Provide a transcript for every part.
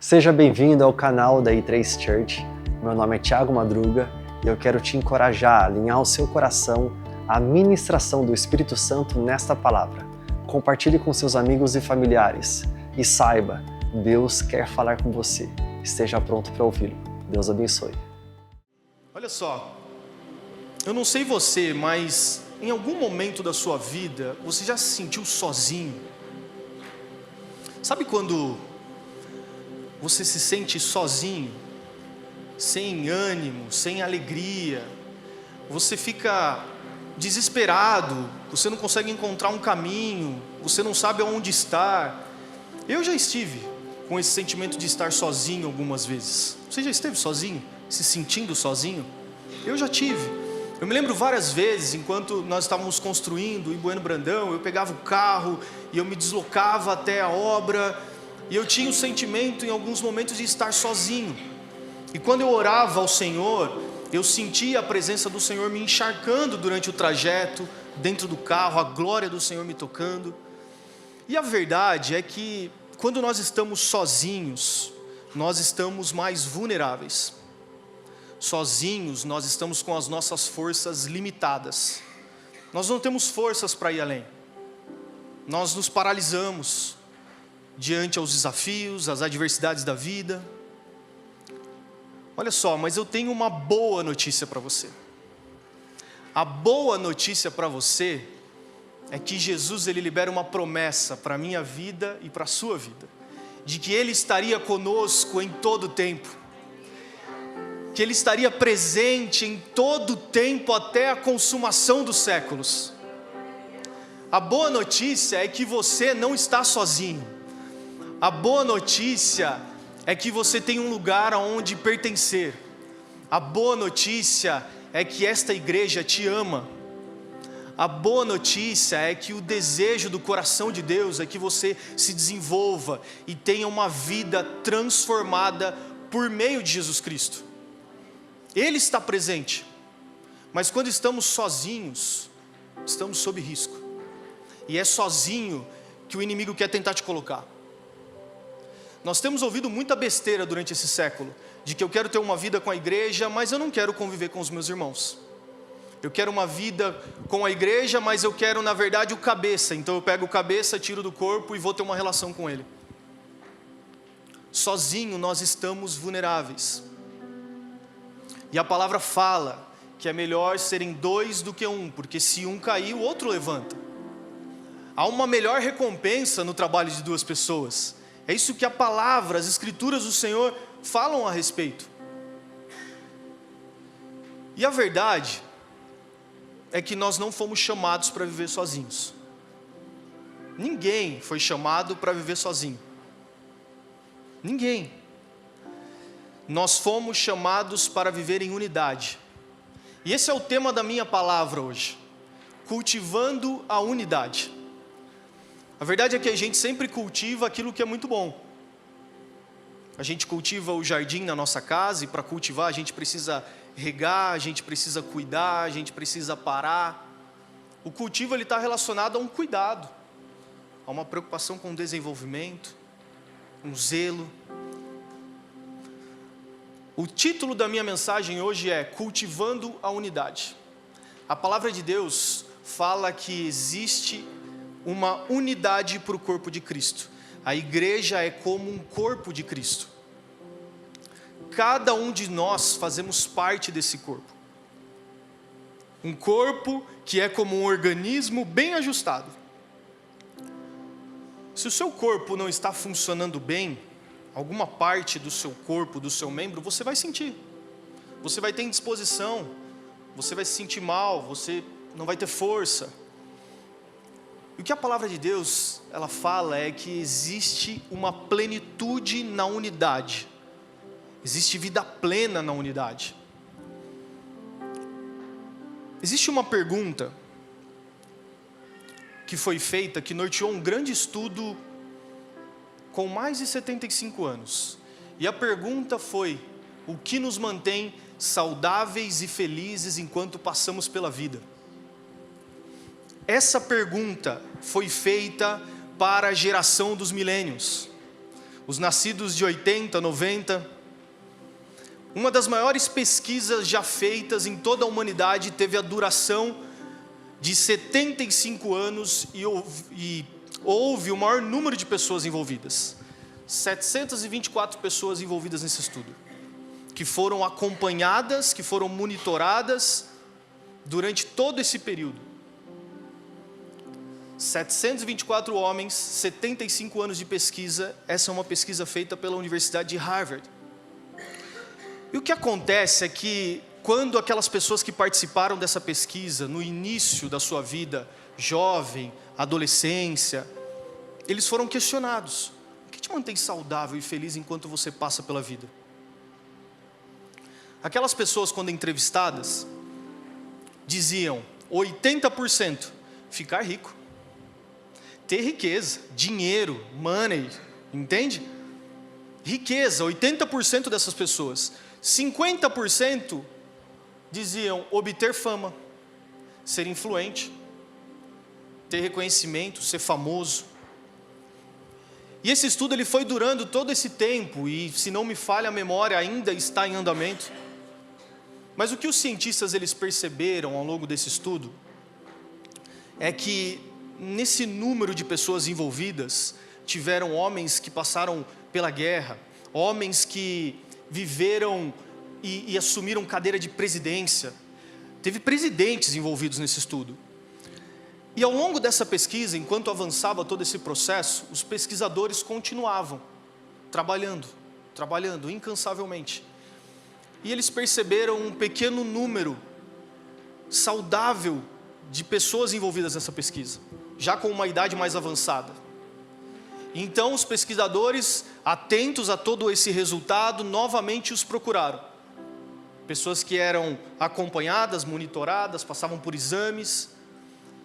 Seja bem-vindo ao canal da I3 Church. Meu nome é Thiago Madruga e eu quero te encorajar a alinhar o seu coração à ministração do Espírito Santo nesta palavra. Compartilhe com seus amigos e familiares e saiba, Deus quer falar com você. Esteja pronto para ouvi-lo. Deus abençoe. Olha só, eu não sei você, mas em algum momento da sua vida você já se sentiu sozinho? Sabe quando você se sente sozinho, sem ânimo, sem alegria, você fica desesperado, você não consegue encontrar um caminho, você não sabe aonde estar. Eu já estive com esse sentimento de estar sozinho algumas vezes. Você já esteve sozinho, se sentindo sozinho? Eu já tive. Eu me lembro várias vezes, enquanto nós estávamos construindo em Bueno Brandão, eu pegava o carro e eu me deslocava até a obra, e eu tinha o sentimento em alguns momentos de estar sozinho. E quando eu orava ao Senhor, eu sentia a presença do Senhor me encharcando durante o trajeto, dentro do carro, a glória do Senhor me tocando. E a verdade é que quando nós estamos sozinhos, nós estamos mais vulneráveis. Sozinhos, nós estamos com as nossas forças limitadas. Nós não temos forças para ir além. Nós nos paralisamos diante aos desafios, às adversidades da vida. Olha só, mas eu tenho uma boa notícia para você. A boa notícia para você é que Jesus, ele libera uma promessa para a minha vida e para a sua vida, de que Ele estaria conosco em todo o tempo, que Ele estaria presente em todo o tempo até a consumação dos séculos. A boa notícia é que você não está sozinho. A boa notícia é que você tem um lugar aonde pertencer. A boa notícia é que esta igreja te ama. A boa notícia é que o desejo do coração de Deus é que você se desenvolva e tenha uma vida transformada por meio de Jesus Cristo. Ele está presente, mas quando estamos sozinhos, estamos sob risco. E é sozinho que o inimigo quer tentar te colocar. Nós temos ouvido muita besteira durante esse século, de que eu quero ter uma vida com a igreja, mas eu não quero conviver com os meus irmãos. Eu quero uma vida com a igreja, mas eu quero, na verdade, o cabeça. Então eu pego o cabeça, tiro do corpo e vou ter uma relação com ele. Sozinho nós estamos vulneráveis. E a palavra fala que é melhor serem dois do que um, porque se um cair, o outro levanta. Há uma melhor recompensa no trabalho de duas pessoas. É isso que a palavra, as escrituras do Senhor falam a respeito. E a verdade é que nós não fomos chamados para viver sozinhos. Ninguém foi chamado para viver sozinho. Ninguém. Nós fomos chamados para viver em unidade. E esse é o tema da minha palavra hoje. Cultivando a unidade. A verdade é que a gente sempre cultiva aquilo que é muito bom. A gente cultiva o jardim na nossa casa, e para cultivar a gente precisa regar, a gente precisa cuidar, a gente precisa parar. O cultivo está relacionado a um cuidado, a uma preocupação com o desenvolvimento, um zelo. O título da minha mensagem hoje é Cultivando a Unidade. A palavra de Deus fala que existe uma unidade para o corpo de Cristo. A igreja é como um corpo de Cristo. Cada um de nós fazemos parte desse corpo. Um corpo que é como um organismo bem ajustado. Se o seu corpo não está funcionando bem, alguma parte do seu corpo, do seu membro, você vai sentir. Você vai ter indisposição, você vai se sentir mal, você não vai ter força. E o que a palavra de Deus, ela fala é que existe uma plenitude na unidade. Existe vida plena na unidade. Existe uma pergunta que foi feita, que norteou um grande estudo com mais de 75 anos. E a pergunta foi: o que nos mantém saudáveis e felizes enquanto passamos pela vida? Essa pergunta foi feita para a geração dos milênios. os nascidos de 80, 90. Uma das maiores pesquisas já feitas em toda a humanidade teve a duração de 75 anos e houve o maior número de pessoas envolvidas. 724 pessoas envolvidas nesse estudo, que foram acompanhadas, que foram monitoradas durante todo esse período. 724 homens, 75 anos de pesquisa. Essa é uma pesquisa feita pela Universidade de Harvard. E o que acontece é que quando aquelas pessoas que participaram dessa pesquisa, no início da sua vida, jovem, adolescência, eles foram questionados: o que te mantém saudável e feliz enquanto você passa pela vida? Aquelas pessoas, quando entrevistadas, diziam 80% ficar rico, ter riqueza, dinheiro, money, entende? Riqueza, 80% dessas pessoas. 50% diziam obter fama, ser influente, ter reconhecimento, ser famoso. E esse estudo ele foi durando todo esse tempo, e se não me falha a memória, ainda está em andamento. Mas o que os cientistas eles perceberam ao longo desse estudo é que nesse número de pessoas envolvidas, tiveram homens que passaram pela guerra, homens que viveram e assumiram cadeira de presidência. Teve presidentes envolvidos nesse estudo. E ao longo dessa pesquisa, enquanto avançava todo esse processo, os pesquisadores continuavam trabalhando incansavelmente. E eles perceberam um pequeno número saudável de pessoas envolvidas nessa pesquisa, já com uma idade mais avançada. Então os pesquisadores, atentos a todo esse resultado, novamente os procuraram. Pessoas que eram acompanhadas, monitoradas, passavam por exames.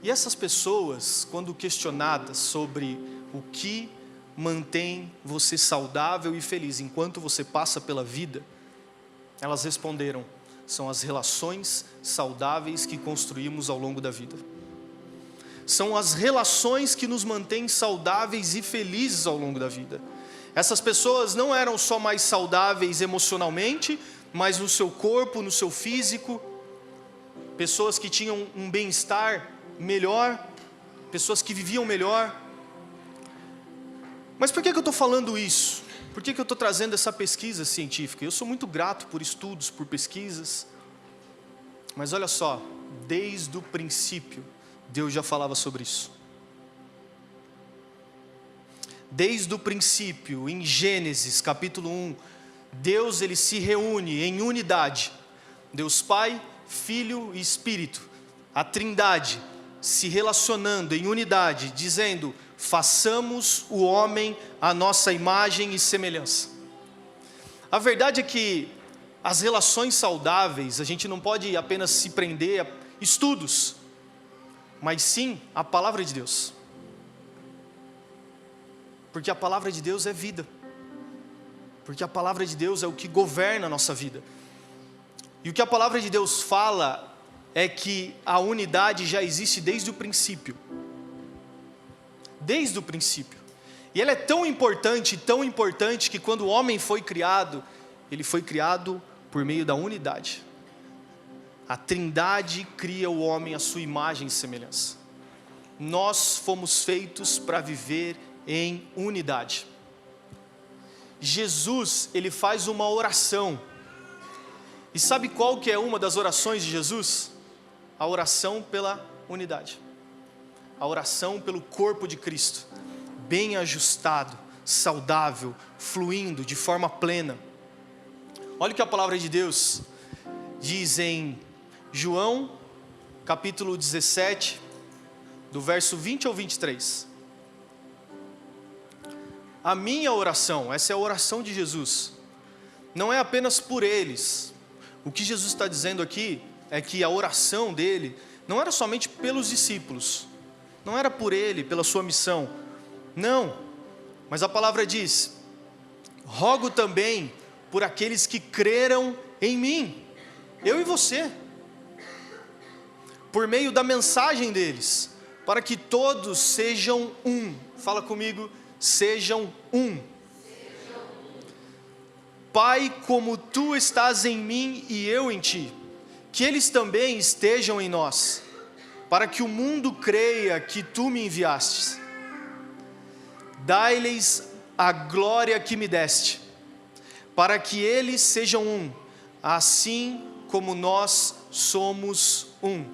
E essas pessoas, quando questionadas sobre o que mantém você saudável e feliz enquanto você passa pela vida, elas responderam: são as relações saudáveis que construímos ao longo da vida. São as relações que nos mantêm saudáveis e felizes ao longo da vida. Essas pessoas não eram só mais saudáveis emocionalmente, mas no seu corpo, no seu físico. Pessoas que tinham um bem-estar melhor, pessoas que viviam melhor. Mas por que eu estou falando isso? Por que eu estou trazendo essa pesquisa científica? Eu sou muito grato por estudos, por pesquisas. Mas olha só, desde o princípio, Deus já falava sobre isso. Desde o princípio, em Gênesis capítulo 1, Deus ele se reúne em unidade. Deus Pai, Filho e Espírito, a Trindade, se relacionando em unidade, dizendo: façamos o homem à nossa imagem e semelhança. A verdade é que as relações saudáveis, a gente não pode apenas se prender a estudos, mas sim a palavra de Deus. Porque a palavra de Deus é vida. Porque a palavra de Deus é o que governa a nossa vida. E o que a palavra de Deus fala é que a unidade já existe desde o princípio. Desde o princípio. E ela é tão importante que quando o homem foi criado, ele foi criado por meio da unidade. A Trindade cria o homem à sua imagem e semelhança. Nós fomos feitos para viver em unidade. Jesus, ele faz uma oração. E sabe qual que é uma das orações de Jesus? A oração pela unidade. A oração pelo corpo de Cristo, bem ajustado, saudável, fluindo de forma plena. Olha o que a palavra de Deus diz em João, capítulo 17, do verso 20 ao 23. A minha oração, essa é a oração de Jesus, não é apenas por eles. O que Jesus está dizendo aqui é que a oração dele não era somente pelos discípulos, não era por ele, pela sua missão, não. Mas a palavra diz: rogo também por aqueles que creram em mim, eu e você, por meio da mensagem deles, para que todos sejam um. Fala comigo: sejam um. Pai, como tu estás em mim e eu em ti, que eles também estejam em nós, para que o mundo creia que tu me enviastes. Dai-lhes a glória que me deste, para que eles sejam um, assim como nós somos um.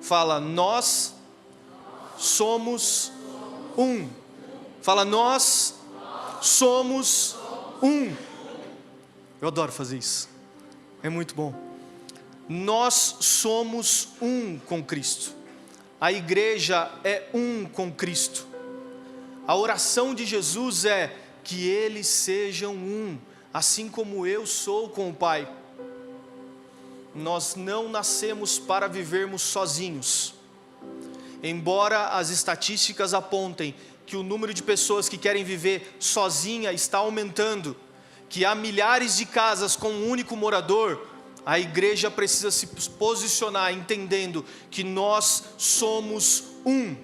Fala, nós somos um. Fala, nós somos um. Eu adoro fazer isso, é muito bom. Nós somos um com Cristo. A igreja é um com Cristo. A oração de Jesus é que eles sejam um, assim como eu sou com o Pai. Nós não nascemos para vivermos sozinhos. Embora as estatísticas apontem que o número de pessoas que querem viver sozinha está aumentando, que há milhares de casas com um único morador, a igreja precisa se posicionar entendendo que nós somos um.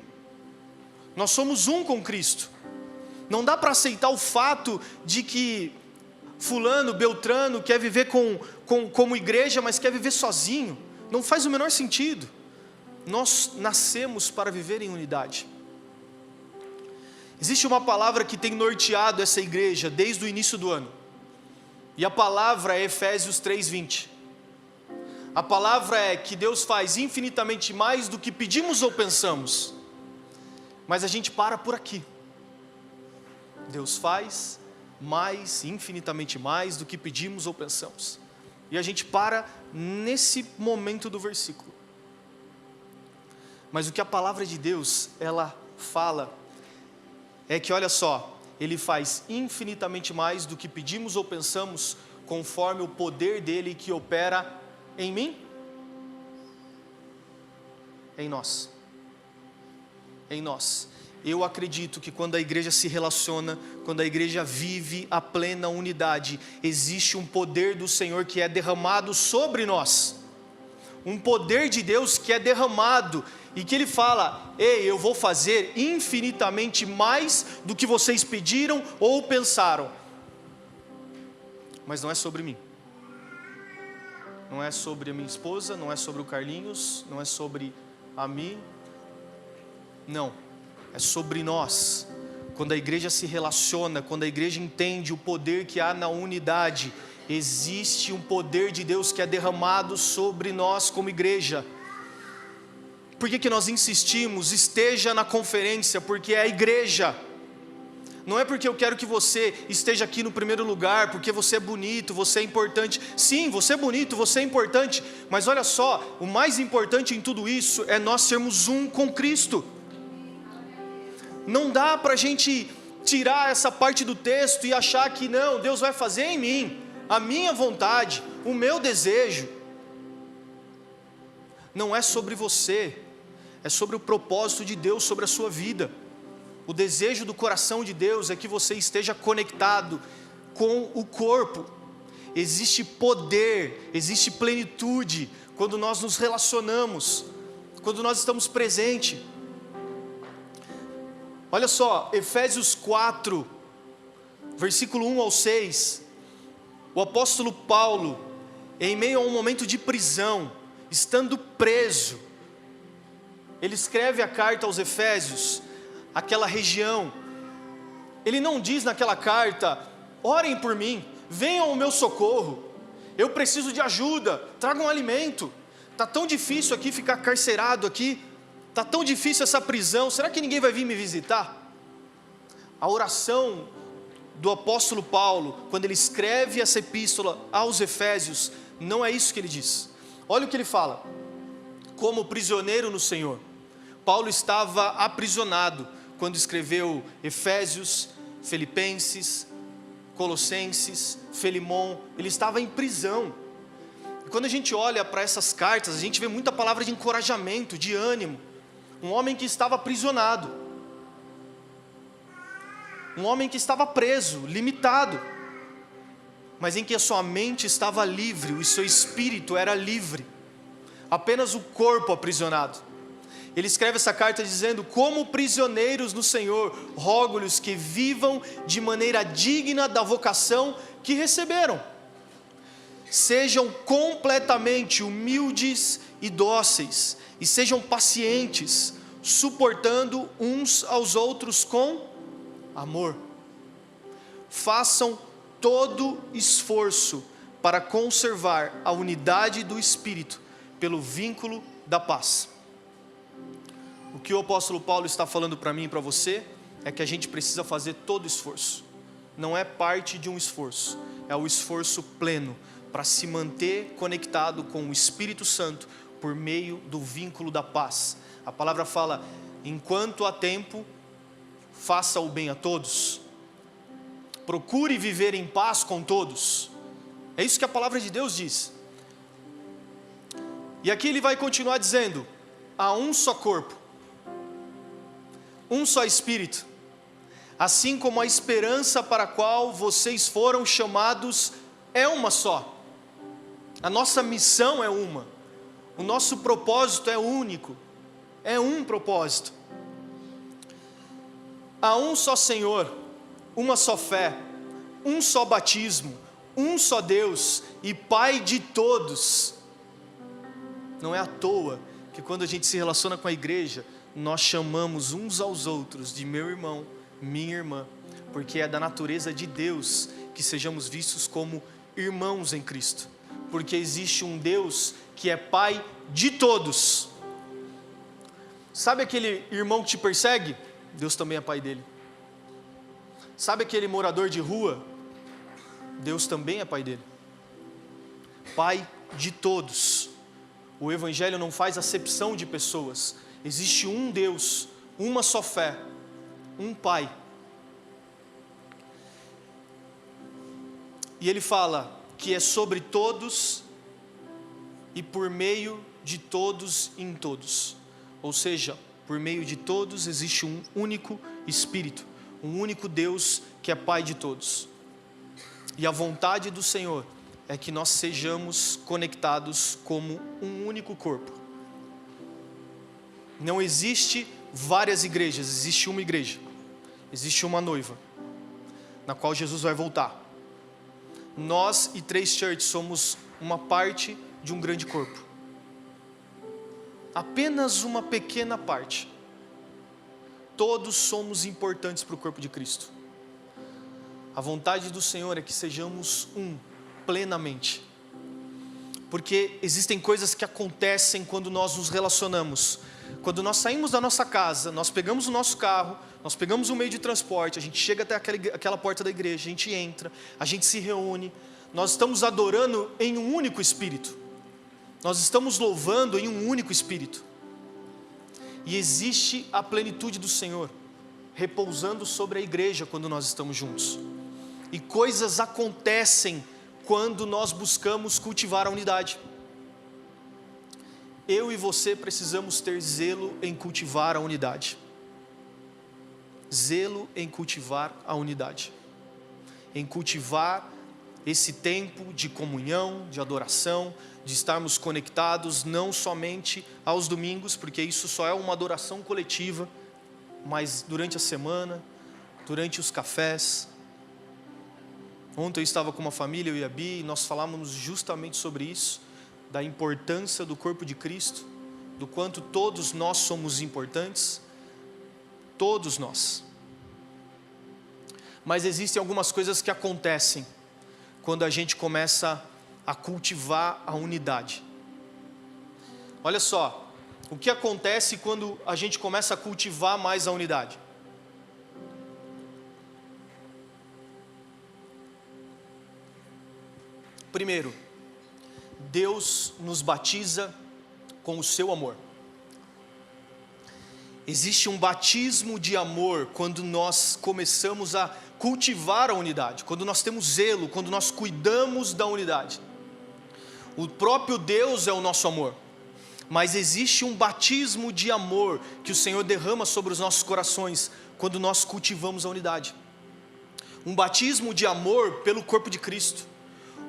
Nós somos um com Cristo. Não dá para aceitar o fato de que fulano, beltrano quer viver como igreja, mas quer viver sozinho. Não faz o menor sentido. Nós nascemos para viver em unidade. Existe uma palavra que tem norteado essa igreja desde o início do ano. E a palavra é Efésios 3:20. A palavra é que Deus faz infinitamente mais do que pedimos ou pensamos. Mas a gente para por aqui. Deus faz mais, infinitamente mais do que pedimos ou pensamos. E a gente para nesse momento do versículo. Mas o que a palavra de Deus, ela fala, é que olha só, Ele faz infinitamente mais do que pedimos ou pensamos, conforme o poder dEle que opera em mim, em nós. Em nós. Eu acredito que quando a igreja se relaciona, quando a igreja vive a plena unidade, existe um poder do Senhor que é derramado sobre nós. Um poder de Deus que é derramado e que Ele fala, ei, eu vou fazer infinitamente mais do que vocês pediram ou pensaram. Mas não é sobre mim. Não é sobre a minha esposa, não é sobre o Carlinhos, não é sobre a mim. Não, é sobre nós. Quando a igreja se relaciona, quando a igreja entende o poder que há na unidade, existe um poder de Deus que é derramado sobre nós como igreja. Por que nós insistimos? Esteja na conferência, porque é a igreja. Não é porque eu quero que você esteja aqui no primeiro lugar, porque você é bonito, você é importante. Sim, você é bonito, você é importante. Mas olha só, o mais importante em tudo isso é nós sermos um com Cristo. Não dá para a gente tirar essa parte do texto e achar que não, Deus vai fazer em mim, a minha vontade, o meu desejo. Não é sobre você, é sobre o propósito de Deus sobre a sua vida. O desejo do coração de Deus é que você esteja conectado com o corpo. Existe poder, existe plenitude quando nós nos relacionamos, quando nós estamos presentes. Olha só, Efésios 4, versículo 1 ao 6, o apóstolo Paulo, em meio a um momento de prisão, estando preso, ele escreve a carta aos Efésios, aquela região. Ele não diz naquela carta, orem por mim, venham ao meu socorro, eu preciso de ajuda, tragam alimento, está tão difícil aqui ficar carcerado aqui, está tão difícil essa prisão, será que ninguém vai vir me visitar? A oração do apóstolo Paulo, quando ele escreve essa epístola aos Efésios, não é isso que ele diz. Olha o que ele fala, como prisioneiro no Senhor. Paulo estava aprisionado quando escreveu Efésios, Filipenses, Colossenses, Filemon, ele estava em prisão. E quando a gente olha para essas cartas, a gente vê muita palavra de encorajamento, de ânimo. Um homem que estava aprisionado, um homem que estava preso, limitado, mas em que a sua mente estava livre, o seu espírito era livre, apenas o corpo aprisionado. Ele escreve essa carta dizendo, como prisioneiros no Senhor, rogo-lhes que vivam de maneira digna da vocação que receberam. Sejam completamente humildes e dóceis, e sejam pacientes, suportando uns aos outros com amor. Façam todo esforço para conservar a unidade do Espírito pelo vínculo da paz. O que o apóstolo Paulo está falando para mim e para você é que a gente precisa fazer todo esforço. Não é parte de um esforço, é o esforço pleno para se manter conectado com o Espírito Santo por meio do vínculo da paz. A palavra fala: enquanto há tempo, faça o bem a todos. Procure viver em paz com todos. É isso que a palavra de Deus diz. E aqui ele vai continuar dizendo: há um só corpo, um só Espírito, assim como a esperança para a qual vocês foram chamados é uma só. A nossa missão é uma, o nosso propósito é único, é um propósito. Há um só Senhor, uma só fé, um só batismo, um só Deus e Pai de todos. Não é à toa que quando a gente se relaciona com a igreja, nós chamamos uns aos outros de meu irmão, minha irmã, porque é da natureza de Deus que sejamos vistos como irmãos em Cristo, porque existe um Deus que é Pai de todos. Sabe aquele irmão que te persegue? Deus também é pai dele. Sabe aquele morador de rua? Deus também é pai dele. Pai de todos. O Evangelho não faz acepção de pessoas. Existe um Deus, uma só fé, um Pai. E ele fala que é sobre todos e por meio de todos em todos. Ou seja, por meio de todos existe um único Espírito, um único Deus que é Pai de todos. E a vontade do Senhor é que nós sejamos conectados como um único corpo. Não existe várias igrejas, existe uma igreja. Existe uma noiva, na qual Jesus vai voltar. Nós e Três Church somos uma parte de um grande corpo. Apenas uma pequena parte. Todos somos importantes para o corpo de Cristo. A vontade do Senhor é que sejamos um, plenamente. Porque existem coisas que acontecem quando nós nos relacionamos. Quando nós saímos da nossa casa, nós pegamos o nosso carro, nós pegamos um meio de transporte, a gente chega até aquela porta da igreja, a gente entra, a gente se reúne, nós estamos adorando em um único Espírito. Nós estamos louvando em um único Espírito. E existe a plenitude do Senhor repousando sobre a igreja quando nós estamos juntos. E coisas acontecem quando nós buscamos cultivar a unidade. Eu e você precisamos ter zelo em cultivar a unidade. Zelo em cultivar a unidade. Em cultivar esse tempo de comunhão, de adoração, de estarmos conectados não somente aos domingos, porque isso só é uma adoração coletiva, mas durante a semana, durante os cafés. Ontem eu estava com uma família, eu e a Bi, e nós falávamos justamente sobre isso, da importância do corpo de Cristo, do quanto todos nós somos importantes, todos nós. Mas existem algumas coisas que acontecem quando a gente começa a cultivar a unidade. Olha só, o que acontece quando a gente começa a cultivar mais a unidade? Primeiro, Deus nos batiza com o seu amor. Existe um batismo de amor quando nós começamos a cultivar a unidade, quando nós temos zelo, quando nós cuidamos da unidade. O próprio Deus é o nosso amor, mas existe um batismo de amor que o Senhor derrama sobre os nossos corações quando nós cultivamos a unidade. Um batismo de amor pelo corpo de Cristo.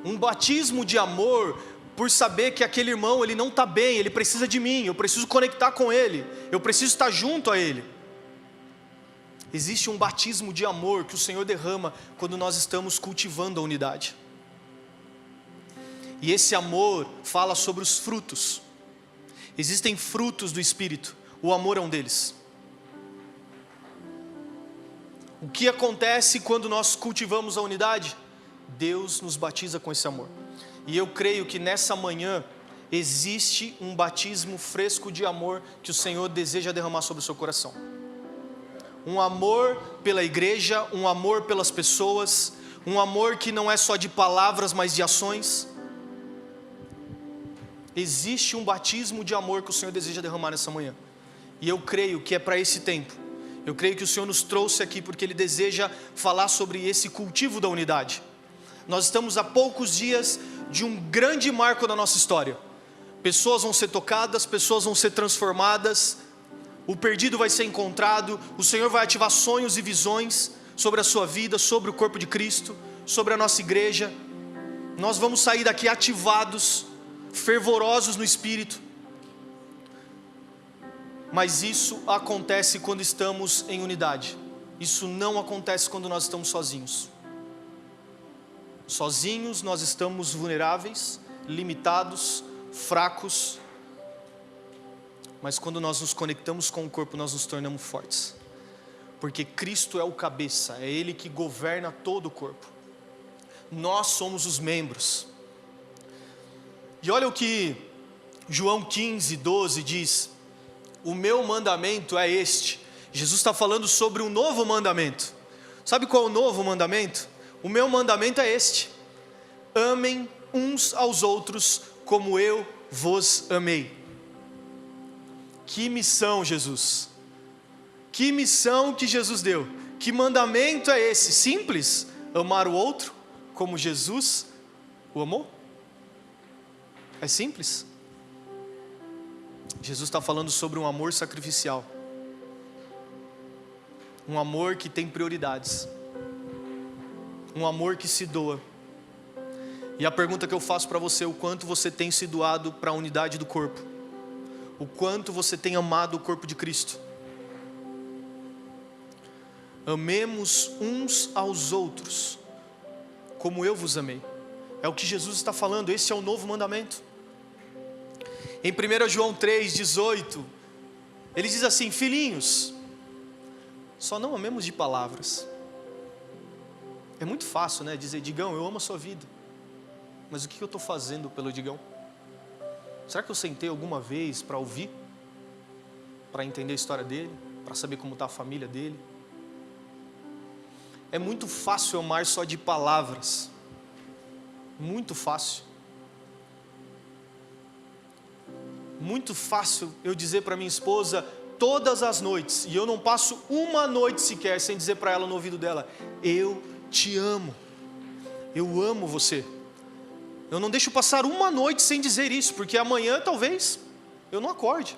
Um batismo de amor por saber que aquele irmão, ele não está bem, ele precisa de mim, eu preciso conectar com ele, eu preciso estar junto a ele. Existe um batismo de amor que o Senhor derrama quando nós estamos cultivando a unidade. E esse amor fala sobre os frutos. Existem frutos do Espírito, o amor é um deles. O que acontece quando nós cultivamos a unidade? Deus nos batiza com esse amor. E eu creio que nessa manhã existe um batismo fresco de amor que o Senhor deseja derramar sobre o seu coração. Um amor pela igreja, um amor pelas pessoas, um amor que não é só de palavras, mas de ações. Existe um batismo de amor que o Senhor deseja derramar nessa manhã. E eu creio que é para esse tempo. Eu creio que o Senhor nos trouxe aqui porque Ele deseja falar sobre esse cultivo da unidade. Nós estamos a poucos dias de um grande marco na nossa história. Pessoas vão ser tocadas, pessoas vão ser transformadas, o perdido vai ser encontrado, o Senhor vai ativar sonhos e visões sobre a sua vida, sobre o corpo de Cristo, sobre a nossa igreja. Nós vamos sair daqui ativados, fervorosos no Espírito. Mas isso acontece quando estamos em unidade. Isso não acontece quando nós estamos sozinhos. Sozinhos nós estamos vulneráveis, limitados, fracos. Mas quando nós nos conectamos com o corpo, nós nos tornamos fortes. Porque Cristo é o cabeça, é Ele que governa todo o corpo. Nós somos os membros. E olha o que João 15:12 diz: o meu mandamento é este. Jesus está falando sobre um novo mandamento. Sabe qual é o novo mandamento? O meu mandamento é este: amem uns aos outros como eu vos amei. Que missão, Jesus! Que missão que Jesus deu! Que mandamento é esse? Simples: amar o outro como Jesus o amou. É simples. Jesus está falando sobre um amor sacrificial, um amor que tem prioridades, um amor que se doa. E a pergunta que eu faço para você: o quanto você tem se doado para a unidade do corpo? O quanto você tem amado o corpo de Cristo? Amemos uns aos outros como eu vos amei. É o que Jesus está falando, esse é o novo mandamento. Em 1 João 3:18, ele diz assim: filhinhos, só não amemos de palavras. É muito fácil, né, dizer: Digão, eu amo a sua vida. Mas o que eu estou fazendo pelo Digão? Será que eu sentei alguma vez para ouvir? Para entender a história dele? Para saber como está a família dele? É muito fácil amar só de palavras. Muito fácil. Muito fácil eu dizer para minha esposa todas as noites, e eu não passo uma noite sequer sem dizer para ela no ouvido dela: eu te amo, eu amo você. Eu não deixo passar uma noite sem dizer isso, porque amanhã talvez eu não acorde.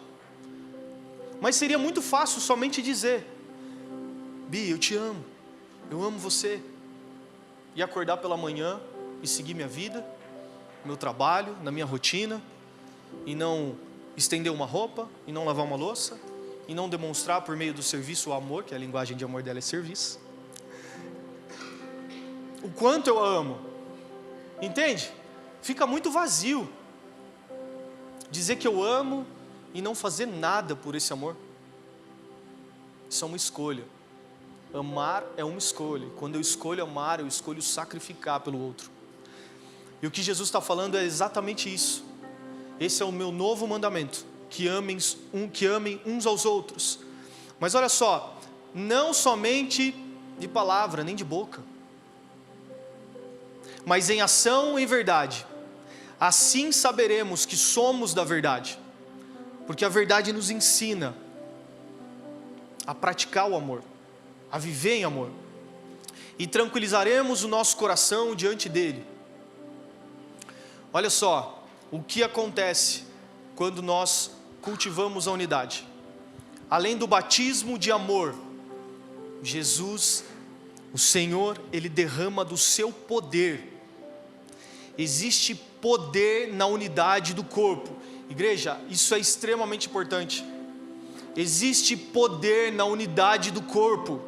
Mas seria muito fácil somente dizer: Bi, eu te amo, eu amo você, e acordar pela manhã e seguir minha vida, meu trabalho, na minha rotina, e não estender uma roupa, e não lavar uma louça, e não demonstrar por meio do serviço o amor, que a linguagem de amor dela é serviço. O quanto eu a amo, entende? Fica muito vazio dizer que eu amo e não fazer nada por esse amor. Isso é uma escolha. Amar é uma escolha. Quando eu escolho amar, eu escolho sacrificar pelo outro. E o que Jesus está falando é exatamente isso. Esse é o meu novo mandamento: que amem uns aos outros. Mas olha só, não somente de palavra, nem de boca, mas em ação e em verdade. Assim saberemos que somos da verdade, porque a verdade nos ensina a praticar o amor, a viver em amor, e tranquilizaremos o nosso coração diante dele. Olha só o que acontece quando nós cultivamos a unidade. Além do batismo de amor, Jesus, o Senhor, Ele derrama do seu poder. Existe poder na unidade do corpo. Igreja, isso é extremamente importante. Existe poder na unidade do corpo.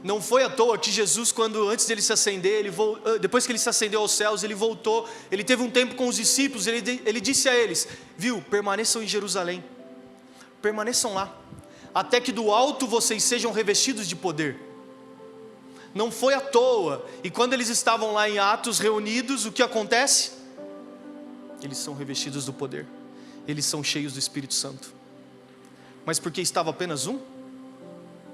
Não foi à toa que Jesus, antes de ele se ascender, depois que ele se ascendeu aos céus, ele voltou, ele teve um tempo com os discípulos, ele disse a eles, permaneçam em Jerusalém, permaneçam lá, até que do alto vocês sejam revestidos de poder. Não foi à toa, e quando eles estavam lá em Atos reunidos, o que acontece? Eles são revestidos do poder, eles são cheios do Espírito Santo. Mas porque estava apenas um?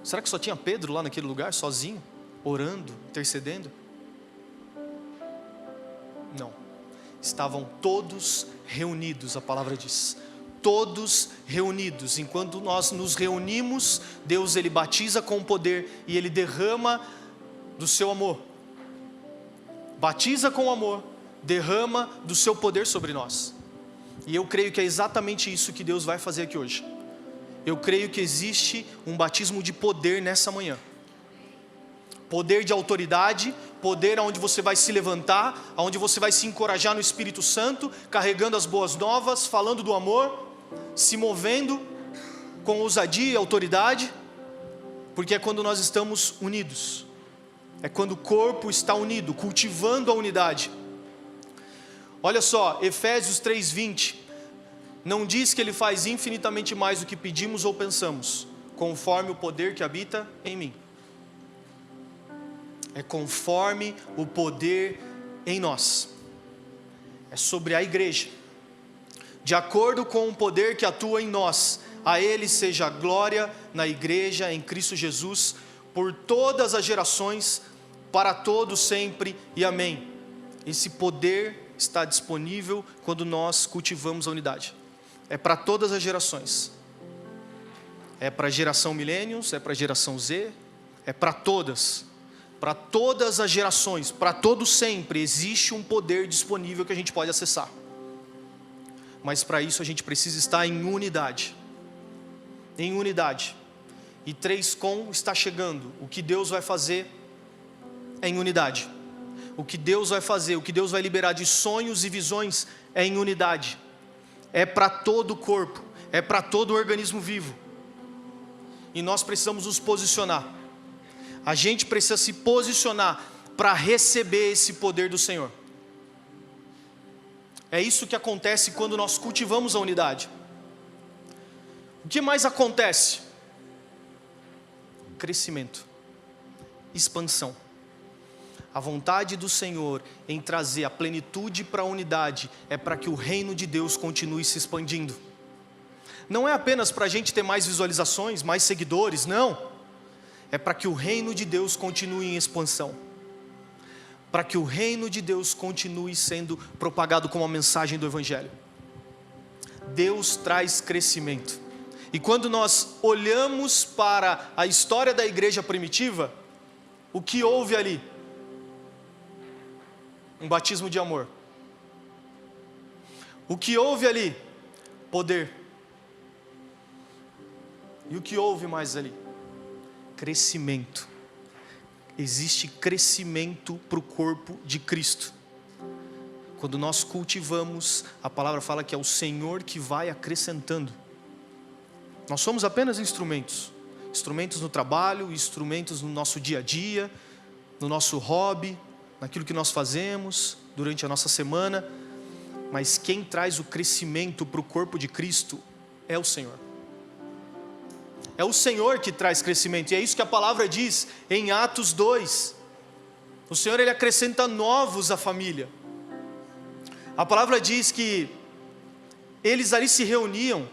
Será que só tinha Pedro lá naquele lugar, sozinho, orando, intercedendo? Não, estavam todos reunidos, a palavra diz, todos reunidos. Enquanto nós nos reunimos, Deus ele batiza com poder e ele derrama do seu amor, batiza com amor, derrama do seu poder sobre nós. E eu creio que é exatamente isso que Deus vai fazer aqui hoje. Eu creio que existe um batismo de poder nessa manhã. Poder de autoridade, poder onde você vai se levantar, onde você vai se encorajar no Espírito Santo, carregando as boas novas, falando do amor, se movendo com ousadia e autoridade, porque é quando nós estamos unidos, é quando o corpo está unido, cultivando a unidade. Olha só, Efésios 3:20, não diz que Ele faz infinitamente mais do que pedimos ou pensamos, conforme o poder que habita em mim. É conforme o poder em nós. É sobre a igreja. De acordo com o poder que atua em nós, a Ele seja a glória na igreja, em Cristo Jesus, por todas as gerações, para todos sempre e amém. Esse poder está disponível quando nós cultivamos a unidade. É para todas as gerações. É para a geração milênios, é para a geração Z, é para todas. Para todas as gerações, para todo sempre, existe um poder disponível que a gente pode acessar. Mas para isso a gente precisa estar em unidade. Em unidade. E 3com está chegando. O que Deus vai fazer é em unidade. O que Deus vai fazer, o que Deus vai liberar de sonhos e visões é em unidade. É para todo o corpo, é para todo o organismo vivo. E nós precisamos nos posicionar. A gente precisa se posicionar para receber esse poder do Senhor. É isso que acontece quando nós cultivamos a unidade. O que mais acontece? Crescimento, expansão. A vontade do Senhor em trazer a plenitude para a unidade é para que o reino de Deus continue se expandindo. Não é apenas para a gente ter mais visualizações, mais seguidores, não. É para que o reino de Deus continue em expansão. Para que o reino de Deus continue sendo propagado como a mensagem do Evangelho. Deus traz crescimento. E quando nós olhamos para a história da igreja primitiva, o que houve ali? Um batismo de amor. O que houve ali? Poder. E o que houve mais ali? Crescimento. Existe crescimento para o corpo de Cristo. Quando nós cultivamos, a palavra fala que é o Senhor que vai acrescentando. Nós somos apenas instrumentos. Instrumentos no trabalho, instrumentos no nosso dia a dia, no nosso hobby, naquilo que nós fazemos durante a nossa semana, mas quem traz o crescimento para o corpo de Cristo é o Senhor. É o Senhor que traz crescimento, e é isso que a palavra diz em Atos 2. O Senhor ele acrescenta novos à família. A palavra diz que eles ali se reuniam,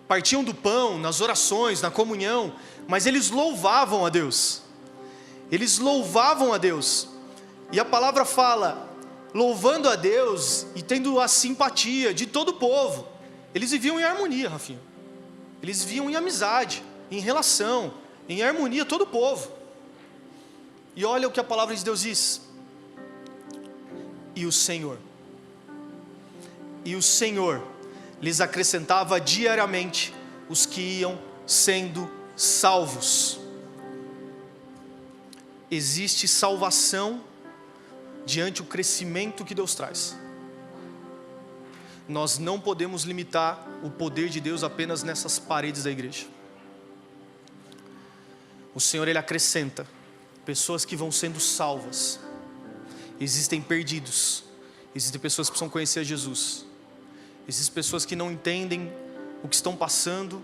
partiam do pão, nas orações, na comunhão, mas eles louvavam a Deus. Eles louvavam a Deus. E a palavra fala, louvando a Deus e tendo a simpatia de todo o povo. Eles viviam em harmonia, Rafinha. Eles viviam em amizade, em relação, em harmonia, todo o povo. E olha o que a palavra de Deus diz. E o Senhor lhes acrescentava diariamente os que iam sendo salvos. Existe salvação diante do crescimento que Deus traz. Nós não podemos limitar o poder de Deus apenas nessas paredes da igreja. O Senhor ele acrescenta. pessoas que vão sendo salvas. Existem perdidos, existem pessoas que precisam conhecer Jesus, existem pessoas que não entendem o que estão passando,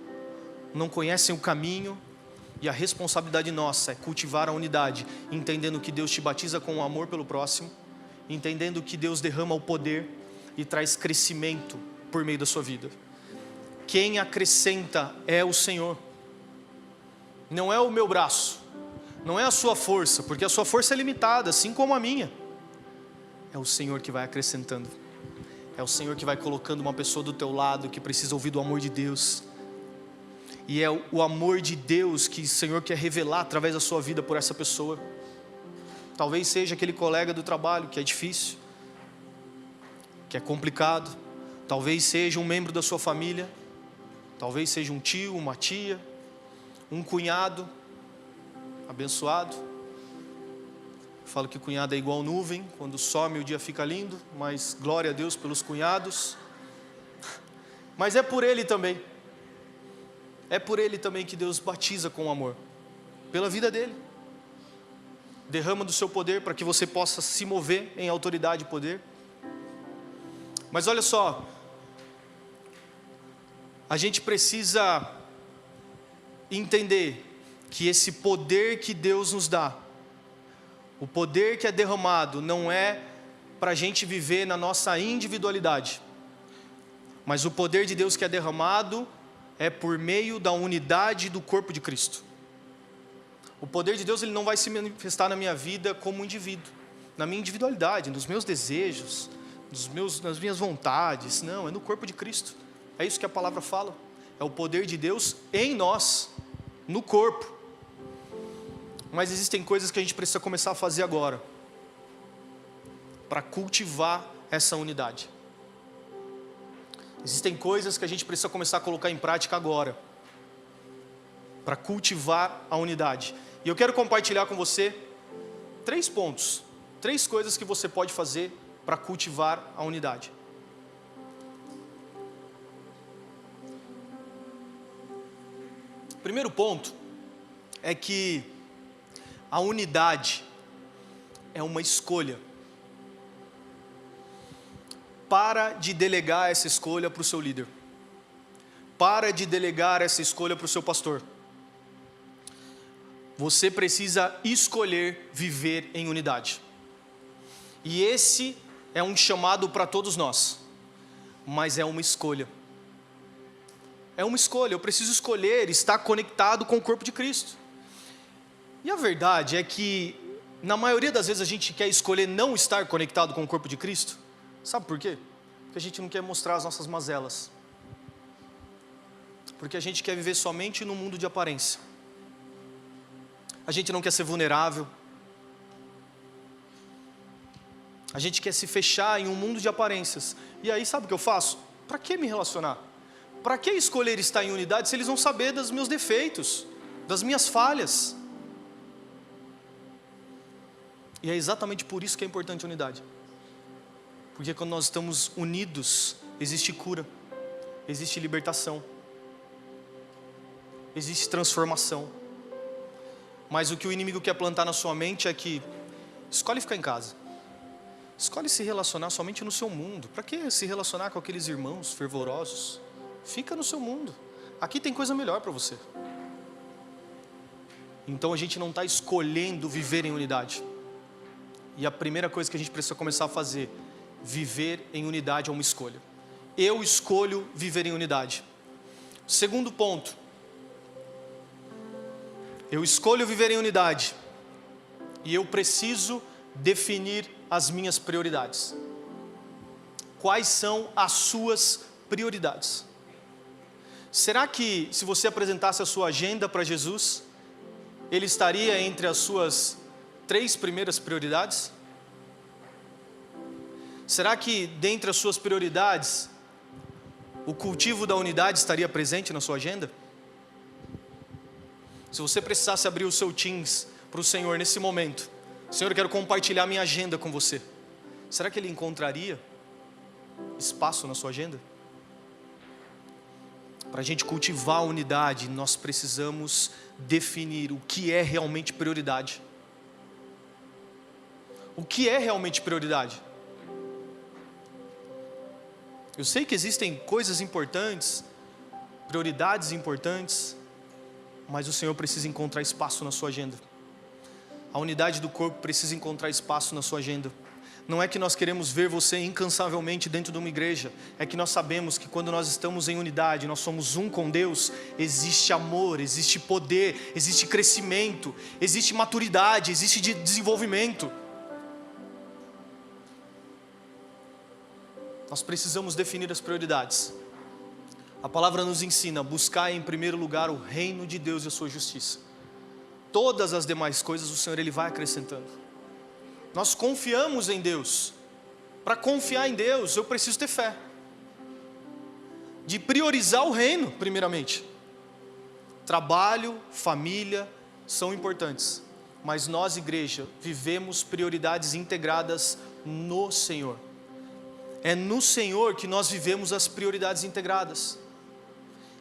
não conhecem o caminho, e a responsabilidade nossa é cultivar a unidade, entendendo que Deus te batiza com o amor pelo próximo, entendendo que Deus derrama o poder e traz crescimento por meio da sua vida. Quem acrescenta é o Senhor, não é o meu braço, não é a sua força, porque a sua força é limitada, assim como a minha. É o Senhor que vai acrescentando, é o Senhor que vai colocando uma pessoa do teu lado que precisa ouvir do amor de Deus, e é o amor de Deus que o Senhor quer revelar através da sua vida por essa pessoa. Talvez seja aquele colega do trabalho que é difícil, que é complicado, talvez seja um membro da sua família, talvez seja um tio, uma tia, um cunhado abençoado. Falo que cunhado é igual nuvem, quando some o dia fica lindo, mas glória a Deus pelos cunhados. Mas é por ele também, é por ele também que Deus batiza com amor, pela vida dele. Derrama do seu poder para que você possa se mover em autoridade e poder. Mas olha só, a gente precisa entender que esse poder que Deus nos dá, o poder que é derramado, não é para a gente viver na nossa individualidade, mas o poder de Deus que é derramado é por meio da unidade do corpo de Cristo. O poder de Deus ele não vai se manifestar na minha vida como um indivíduo, na minha individualidade, nos meus desejos, nas minhas vontades. Não, é no corpo de Cristo. É isso que a palavra fala. É o poder de Deus em nós, no corpo. Mas existem coisas que a gente precisa começar a fazer agora, para cultivar essa unidade. Existem coisas que a gente precisa começar a colocar em prática agora, para cultivar a unidade. E eu quero compartilhar com você 3 pontos, 3 coisas que você pode fazer para cultivar a unidade. O primeiro ponto é que a unidade é uma escolha. Para de delegar essa escolha para o seu líder. Para de delegar essa escolha para o seu pastor. Você precisa escolher viver em unidade. E esse é um chamado para todos nós. Mas é uma escolha. É uma escolha. Eu preciso escolher estar conectado com o corpo de Cristo. E a verdade é que, na maioria das vezes, a gente quer escolher não estar conectado com o corpo de Cristo. Sabe por quê? Porque a gente não quer mostrar as nossas mazelas. Porque a gente quer viver somente no mundo de aparência. A gente não quer ser vulnerável. A gente quer se fechar em um mundo de aparências. E aí, sabe o que eu faço? Para que me relacionar? Para que escolher estar em unidade se eles vão saber dos meus defeitos, das minhas falhas? E é exatamente por isso que é importante a unidade. Porque quando nós estamos unidos, existe cura, existe libertação, existe transformação. Mas o que o inimigo quer plantar na sua mente é que escolhe ficar em casa, escolhe se relacionar somente no seu mundo. Para que se relacionar com aqueles irmãos fervorosos? Fica no seu mundo, aqui tem coisa melhor para você. Então a gente não está escolhendo viver em unidade. E a primeira coisa que a gente precisa começar a fazer, viver em unidade é uma escolha. Eu escolho viver em unidade. Segundo ponto, eu escolho viver em unidade e eu preciso definir as minhas prioridades. Quais são as suas prioridades? Será que se você apresentasse a sua agenda para Jesus, Ele estaria entre as suas 3 primeiras prioridades? Será que dentre as suas prioridades, o cultivo da unidade estaria presente na sua agenda? Se você precisasse abrir o seu Teams para o Senhor nesse momento, Senhor, eu quero compartilhar minha agenda com você. Será que Ele encontraria espaço na sua agenda? Para a gente cultivar a unidade, nós precisamos definir o que é realmente prioridade. O que é realmente prioridade? Eu sei que existem coisas importantes, prioridades importantes, mas o Senhor precisa encontrar espaço na sua agenda. A unidade do corpo precisa encontrar espaço na sua agenda. Não é que nós queremos ver você incansavelmente dentro de uma igreja, é que nós sabemos que quando nós estamos em unidade, nós somos um com Deus, existe amor, existe poder, existe crescimento, existe maturidade, existe desenvolvimento. Nós precisamos definir as prioridades. A palavra nos ensina a buscar em primeiro lugar o reino de Deus e a sua justiça. Todas as demais coisas o Senhor Ele vai acrescentando. Nós confiamos em Deus. Para confiar em Deus, eu preciso ter fé. De priorizar o reino, primeiramente. Trabalho, família, são importantes. Mas nós, igreja, vivemos prioridades integradas no Senhor. É no Senhor que nós vivemos as prioridades integradas.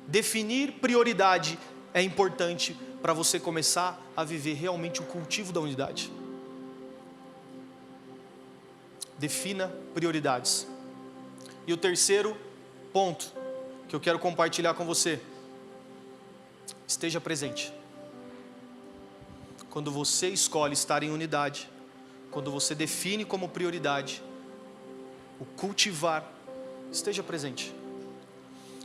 Definir prioridade é importante para você começar a viver realmente o cultivo da unidade. Defina prioridades. E o terceiro ponto que eu quero compartilhar com você: esteja presente. Quando você escolhe estar em unidade, quando você define como prioridade o cultivar, esteja presente.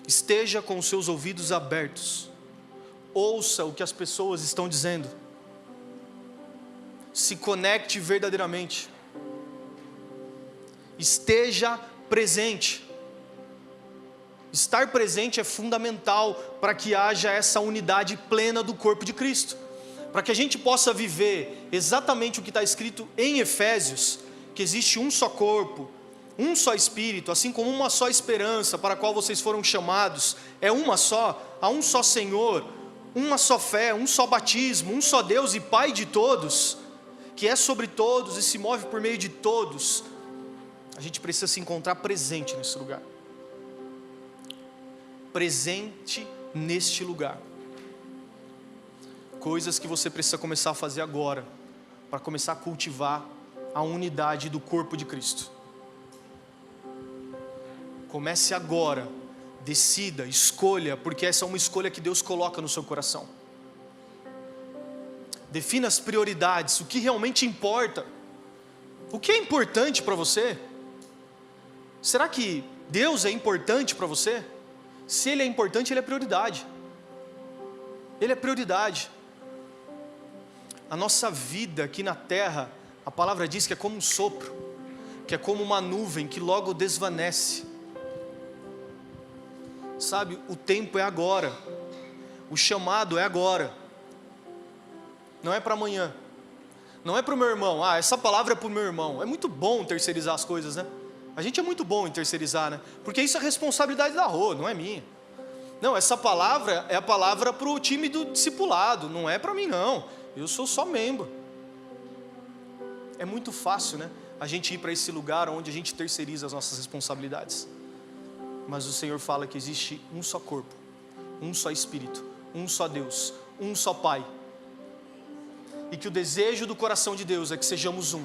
Esteja com os seus ouvidos abertos. Ouça o que as pessoas estão dizendo. Se conecte verdadeiramente. Esteja presente. Estar presente é fundamental para que haja essa unidade plena do corpo de Cristo. Para que a gente possa viver exatamente o que está escrito em Efésios, que existe um só corpo, um só Espírito, assim como uma só esperança para a qual vocês foram chamados, é uma só, há um só Senhor, uma só fé, um só batismo, um só Deus e Pai de todos, que é sobre todos e se move por meio de todos. A gente precisa se encontrar presente nesse lugar. Presente neste lugar. Coisas que você precisa começar a fazer agora, para começar a cultivar a unidade do corpo de Cristo. Comece agora, decida, escolha, porque essa é uma escolha que Deus coloca no seu coração. Defina as prioridades, o que realmente importa. O que é importante para você? Será que Deus é importante para você? Se Ele é importante, Ele é prioridade. Ele é prioridade. A nossa vida aqui na terra, a palavra diz que é como um sopro, que é como uma nuvem que logo desvanece. Sabe, o tempo é agora, o chamado é agora, não é para amanhã, não é para o meu irmão. Essa palavra é para o meu irmão. É muito bom terceirizar as coisas, né? A gente é muito bom em terceirizar, né? Porque isso é responsabilidade da Rô, não é minha. Não, essa palavra é a palavra para o time do discipulado, não é para mim não, eu sou só membro. É muito fácil, né? A gente ir para esse lugar onde a gente terceiriza as nossas responsabilidades. Mas o Senhor fala que existe um só corpo, um só Espírito, um só Deus, um só Pai. E que o desejo do coração de Deus é que sejamos um,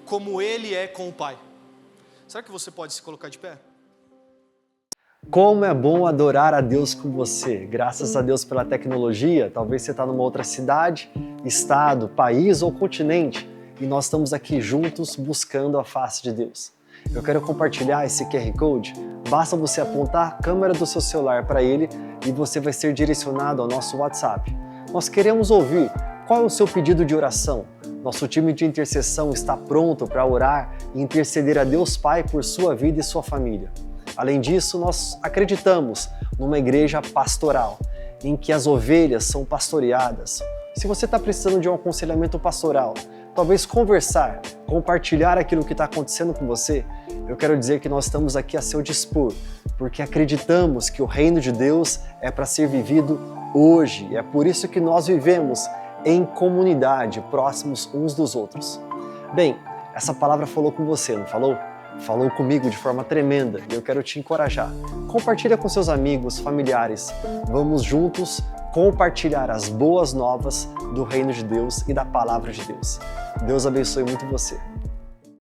como Ele é com o Pai. Será que você pode se colocar de pé? Como é bom adorar a Deus com você. Graças a Deus pela tecnologia, talvez você está numa outra cidade, estado, país ou continente, e nós estamos aqui juntos buscando a face de Deus. Eu quero compartilhar esse QR Code. Basta você apontar a câmera do seu celular para ele e você vai ser direcionado ao nosso WhatsApp. Nós queremos ouvir qual é o seu pedido de oração. Nosso time de intercessão está pronto para orar e interceder a Deus Pai por sua vida e sua família. Além disso, nós acreditamos numa igreja pastoral, em que as ovelhas são pastoreadas. Se você está precisando de um aconselhamento pastoral, talvez conversar, compartilhar aquilo que está acontecendo com você, eu quero dizer que nós estamos aqui a seu dispor, porque acreditamos que o reino de Deus é para ser vivido hoje. E é por isso que nós vivemos em comunidade, próximos uns dos outros. Bem, essa palavra falou com você, não falou? Falou comigo de forma tremenda e eu quero te encorajar. Compartilha com seus amigos, familiares. Vamos juntos compartilhar as boas novas do reino de Deus e da palavra de Deus. Deus abençoe muito você.